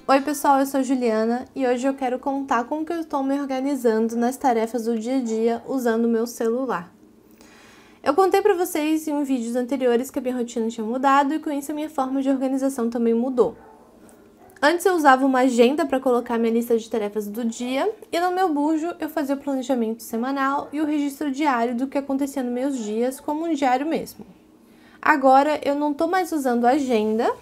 Oi pessoal, eu sou Juliana e hoje eu quero contar como que eu estou me organizando nas tarefas do dia a dia usando o meu celular. Eu contei para vocês em vídeos anteriores que a minha rotina tinha mudado e com isso a minha forma de organização também mudou. Antes eu usava uma agenda para colocar minha lista de tarefas do dia e no meu bujo eu fazia o planejamento semanal e o registro diário do que acontecia nos meus dias como um diário mesmo. Agora eu não estou mais usando a agenda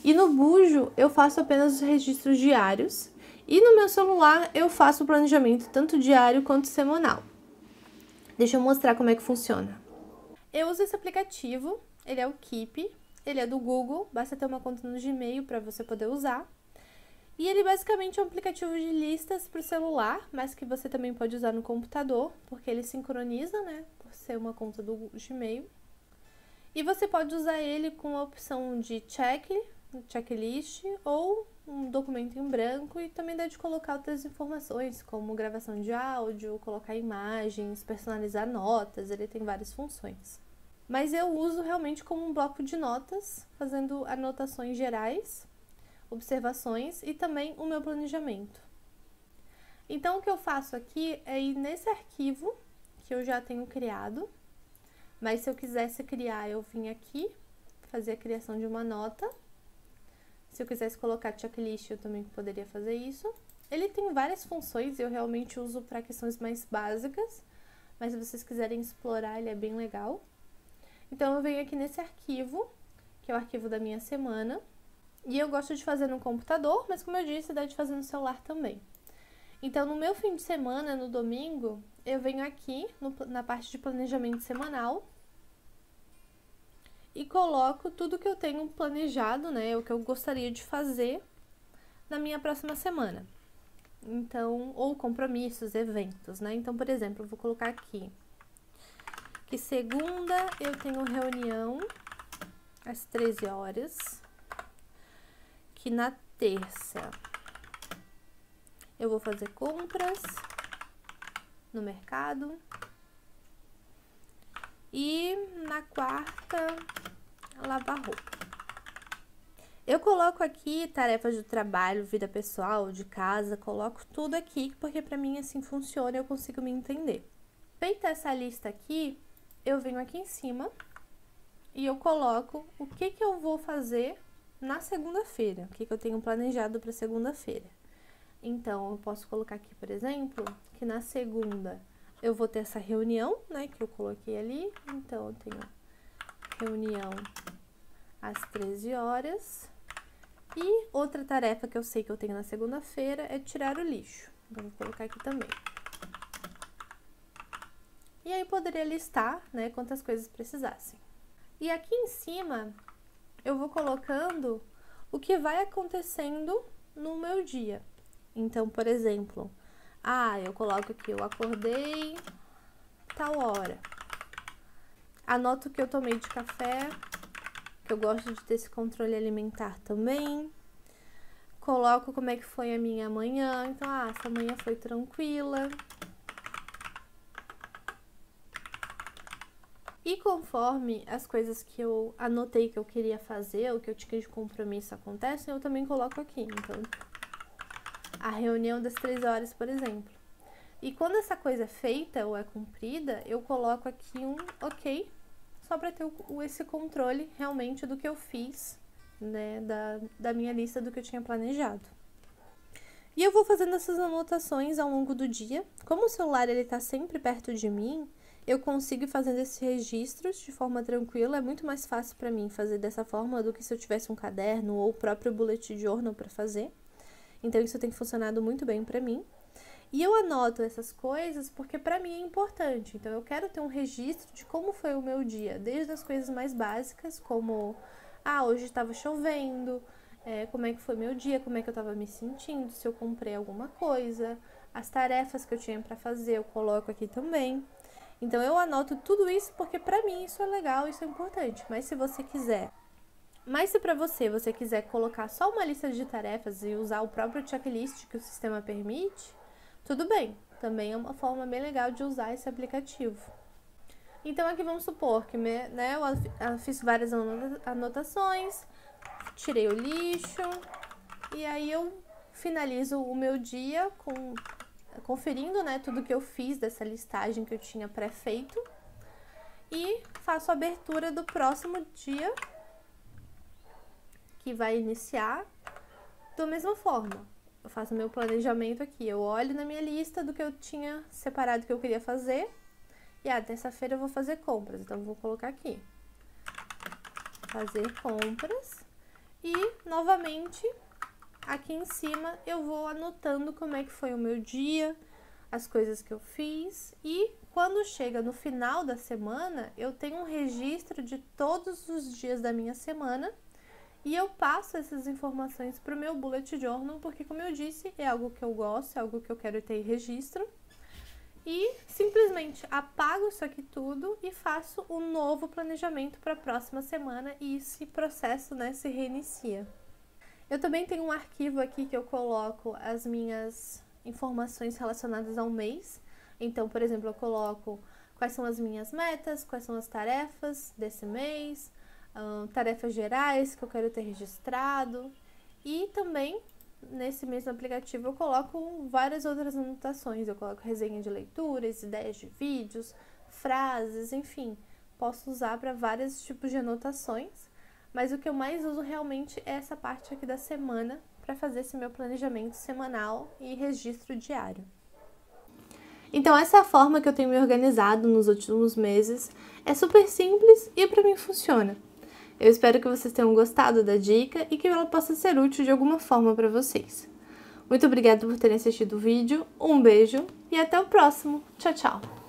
e no bujo eu faço apenas os registros diários e no meu celular eu faço o planejamento tanto diário quanto semanal. Deixa eu mostrar como é que funciona. Eu uso esse aplicativo, ele é o Keep, ele é do Google, basta ter uma conta no Gmail para você poder usar. E ele basicamente é um aplicativo de listas para o celular, mas que você também pode usar no computador, porque ele sincroniza, né, por ser uma conta do Gmail. E você pode usar ele com a opção de checklist ou um documento em branco e também dá de colocar outras informações, como gravação de áudio, colocar imagens, personalizar notas, ele tem várias funções. Mas eu uso realmente como um bloco de notas, fazendo anotações gerais, observações e também o meu planejamento. Então o que eu faço aqui é ir nesse arquivo que eu já tenho criado, mas se eu quisesse criar, eu vim aqui, fazer a criação de uma nota. Se eu quisesse colocar checklist, eu também poderia fazer isso. Ele tem várias funções, eu realmente uso para questões mais básicas, mas se vocês quiserem explorar, ele é bem legal. Então eu venho aqui nesse arquivo, que é o arquivo da minha semana, e eu gosto de fazer no computador, mas como eu disse, dá de fazer no celular também. Então no meu fim de semana, no domingo, eu venho aqui na parte de planejamento semanal e coloco tudo que eu tenho planejado, né, o que eu gostaria de fazer na minha próxima semana. Então, ou compromissos, eventos, né? Então, por exemplo, eu vou colocar aqui que segunda eu tenho reunião às 13 horas, que na terça eu vou fazer compras no mercado e na quarta lavar roupa. Eu coloco aqui tarefas de trabalho, vida pessoal, de casa, coloco tudo aqui, porque pra mim assim funciona, eu consigo me entender. Feita essa lista aqui, eu venho aqui em cima e eu coloco o que eu vou fazer na segunda-feira, o que eu tenho planejado para segunda-feira. Então, eu posso colocar aqui, por exemplo, que na segunda eu vou ter essa reunião, né, que eu coloquei ali. Então, eu tenho reunião às 13 horas. E outra tarefa que eu sei que eu tenho na segunda-feira é tirar o lixo. Então, vou colocar aqui também. E aí, poderia listar, né, quantas coisas precisassem. E aqui em cima, eu vou colocando o que vai acontecendo no meu dia. Então, por exemplo, eu coloco aqui, eu acordei tal hora. Anoto o que eu tomei de café, que eu gosto de ter esse controle alimentar também. Coloco como é que foi a minha manhã, então, essa manhã foi tranquila. E conforme as coisas que eu anotei que eu queria fazer, ou que eu tinha de compromisso acontecem, eu também coloco aqui. Então, a reunião das 3 horas, por exemplo. E quando essa coisa é feita ou é cumprida, eu coloco aqui um ok, só para ter esse controle realmente do que eu fiz, né, da minha lista do que eu tinha planejado. E eu vou fazendo essas anotações ao longo do dia. Como o celular ele tá sempre perto de mim, eu consigo ir fazendo esses registros de forma tranquila. É muito mais fácil para mim fazer dessa forma do que se eu tivesse um caderno ou o próprio bullet journal para fazer. Então, isso tem funcionado muito bem para mim. E eu anoto essas coisas porque para mim é importante. Então, eu quero ter um registro de como foi o meu dia, desde as coisas mais básicas, como, hoje estava chovendo, como é que foi meu dia, como é que eu estava me sentindo, se eu comprei alguma coisa, as tarefas que eu tinha para fazer, eu coloco aqui também. Então, eu anoto tudo isso porque para mim isso é legal, isso é importante. Mas se para você quiser colocar só uma lista de tarefas e usar o próprio checklist que o sistema permite, tudo bem. Também é uma forma bem legal de usar esse aplicativo. Então, aqui vamos supor que eu fiz várias anotações, tirei o lixo, e aí eu finalizo o meu dia conferindo, né, tudo que eu fiz dessa listagem que eu tinha pré-feito e faço a abertura do próximo dia, que vai iniciar da mesma forma. Eu faço meu planejamento aqui, eu olho na minha lista do que eu tinha separado que eu queria fazer e terça-feira eu vou fazer compras, então eu vou colocar aqui, fazer compras e novamente aqui em cima eu vou anotando como é que foi o meu dia, as coisas que eu fiz e quando chega no final da semana eu tenho um registro de todos os dias da minha semana e eu passo essas informações para o meu bullet journal porque, como eu disse, é algo que eu gosto, é algo que eu quero ter registro e simplesmente apago isso aqui tudo e faço um novo planejamento para a próxima semana e esse processo, né, se reinicia. Eu também tenho um arquivo aqui que eu coloco as minhas informações relacionadas ao mês. Então, por exemplo, eu coloco quais são as minhas metas, quais são as tarefas desse mês, tarefas gerais que eu quero ter registrado. E também, nesse mesmo aplicativo, eu coloco várias outras anotações. Eu coloco resenha de leituras, ideias de vídeos, frases, enfim. Posso usar para vários tipos de anotações. Mas o que eu mais uso realmente é essa parte aqui da semana para fazer esse meu planejamento semanal e registro diário. Então essa é a forma que eu tenho me organizado nos últimos meses. É super simples e para mim funciona. Eu espero que vocês tenham gostado da dica e que ela possa ser útil de alguma forma para vocês. Muito obrigada por terem assistido o vídeo, um beijo e até o próximo. Tchau, tchau!